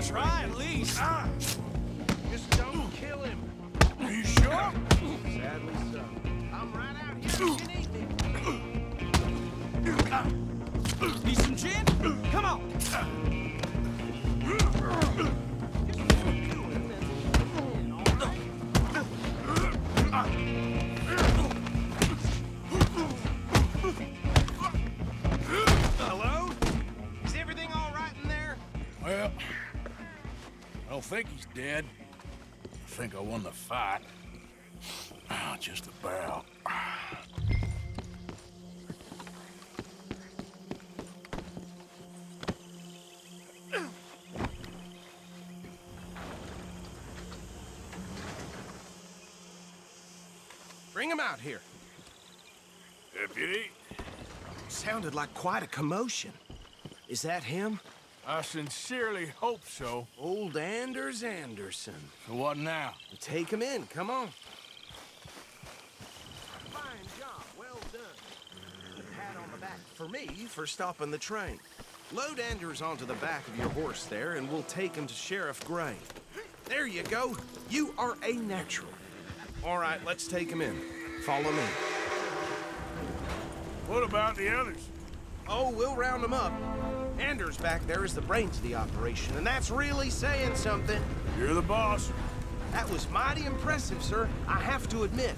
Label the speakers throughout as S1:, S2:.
S1: this right.
S2: At least.
S3: Just don't kill him.
S1: Are you sure?
S3: Sadly so. I'm right out here if you need me.
S2: Need some gin? Come on.
S3: Hello? Is everything all right in there?
S1: Well, I don't think he's dead. I think I won the fight. Just about.
S3: Bring him out here.
S1: Deputy,
S3: Sounded like quite a commotion. Is that him?
S1: I sincerely hope so.
S3: Old Anders Anderson.
S1: So what now?
S3: Take him in, come on. Fine job, well done. A pat on the back for me for stopping the train. Load Anders onto the back of your horse there, and we'll take him to Sheriff Gray. There you go. You are a natural. All right, let's take him in. Follow me.
S1: What about the others?
S3: Oh, we'll round them up. Anders back there is the brains of the operation, and that's really saying something.
S1: You're the boss.
S3: That was mighty impressive, sir. I have to admit.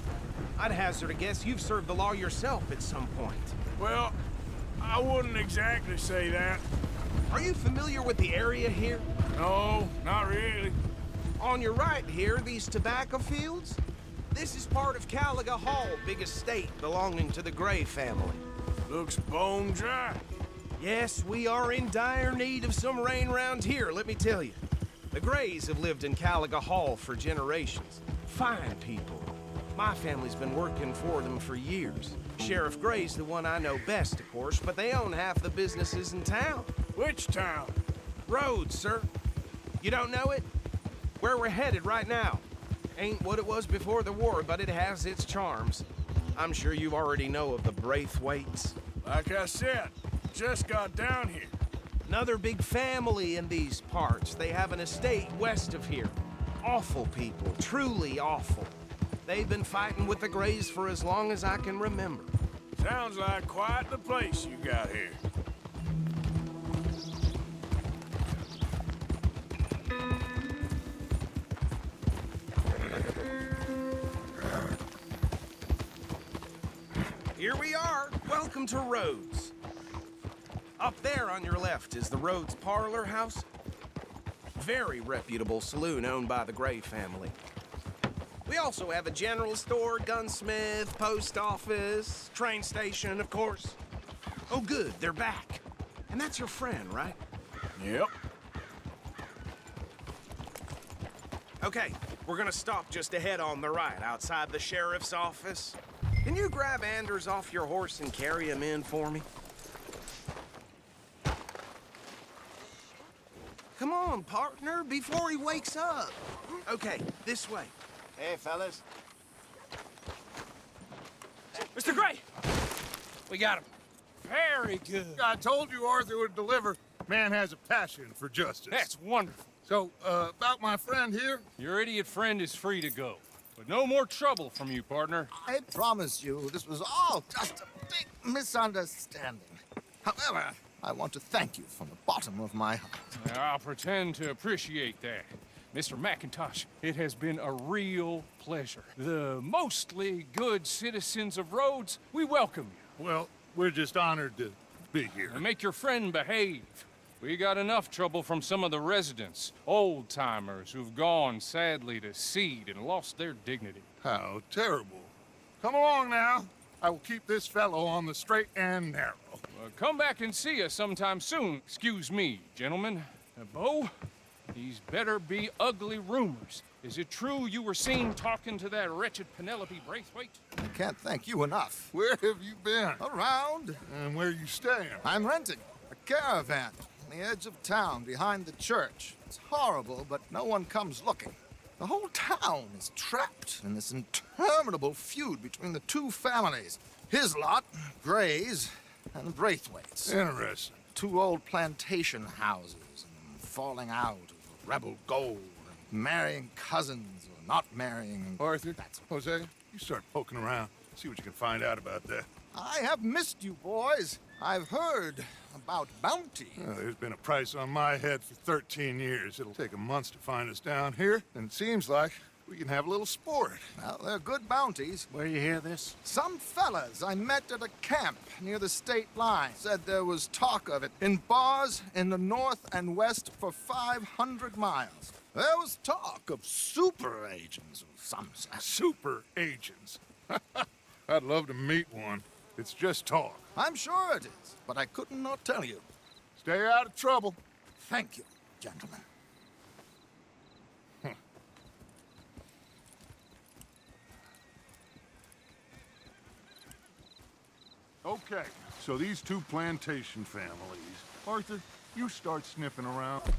S3: I'd hazard a guess you've served the law yourself at some point.
S1: Well, I wouldn't exactly say that.
S3: Are you familiar with the area here?
S1: No, not really.
S3: On your right here, these tobacco fields? This is part of Caliga Hall, big estate belonging to the Gray family.
S1: Looks bone dry.
S3: Yes, we are in dire need of some rain round here, let me tell you. The Grays have lived in Caliga Hall for generations. Fine people. My family's been working for them for years. Sheriff Gray's the one I know best, of course, but they own half the businesses in town.
S1: Which town?
S3: Rhodes, sir. You don't know it? Where we're headed right now. Ain't what it was before the war, but it has its charms. I'm sure you already know of the Braithwaites.
S1: Like I said, just got down here.
S3: Another big family in these parts. They have an estate west of here. Awful people, truly awful. They've been fighting with the Grays for as long as I can remember.
S1: Sounds like quite the place you got here.
S3: Here we are. Welcome to Rhodes. Up there on your left is the Rhodes Parlor House. Very reputable saloon owned by the Gray family. We also have a general store, gunsmith, post office, train station, of course. Oh, good, they're back. And that's your friend, right?
S1: Yep.
S3: Okay, we're gonna stop just ahead on the right, outside the sheriff's office. Can you grab Anders off your horse and carry him in for me? Come on, partner, before he wakes up. Okay, this way.
S4: Hey, fellas.
S2: Mr. Gray! We got him. Very good.
S5: I told you Arthur would deliver. Man has a passion for justice.
S2: That's wonderful.
S5: So, about my friend here?
S6: Your idiot friend is free to go. But no more trouble from you, partner.
S4: I promise you, this was all just a big misunderstanding. However, I want to thank you from the bottom of my heart.
S6: I'll pretend to appreciate that. Mr. McIntosh, it has been a real pleasure. The mostly good citizens of Rhodes, we welcome you.
S5: Well, we're just honored to be here.
S6: And make your friend behave. We got enough trouble from some of the residents, old-timers who've gone, sadly, to seed and lost their dignity.
S5: How terrible. Come along now. I will keep this fellow on the straight and narrow.
S6: Come back and see us sometime soon. Excuse me, gentlemen. Bo, these better be ugly rumors. Is it true you were seen talking to that wretched Penelope Braithwaite?
S4: I can't thank you enough.
S5: Where have you been?
S4: Around,
S5: And where you staying?
S4: I'm renting a caravan on the edge of town behind the church. It's horrible, but no one comes looking. The whole town is trapped in this interminable feud between the two families. His lot, Gray's, and the Braithwaites.
S5: Interesting.
S4: Two old plantation houses, and falling out rebel gold, and marrying cousins or not marrying.
S5: Arthur, Jose, you start poking around. See what you can find out about that.
S4: I have missed you, boys. I've heard about bounty.
S5: There's been a price on my head for 13 years. It'll take 'em months to find us down here, and it seems like we can have a little sport.
S4: Well, they're good bounties.
S7: Where you hear this?
S4: Some fellas I met at a camp near the state line said there was talk of it in bars in the north and west for 500 miles. There was talk of super agents of some sort.
S5: Super agents. I'd love to meet one. It's just talk.
S4: I'm sure it is, but I couldn't not tell you.
S5: Stay out of trouble.
S4: Thank you, gentlemen.
S5: Okay, so these two plantation families. Arthur, you start sniffing around.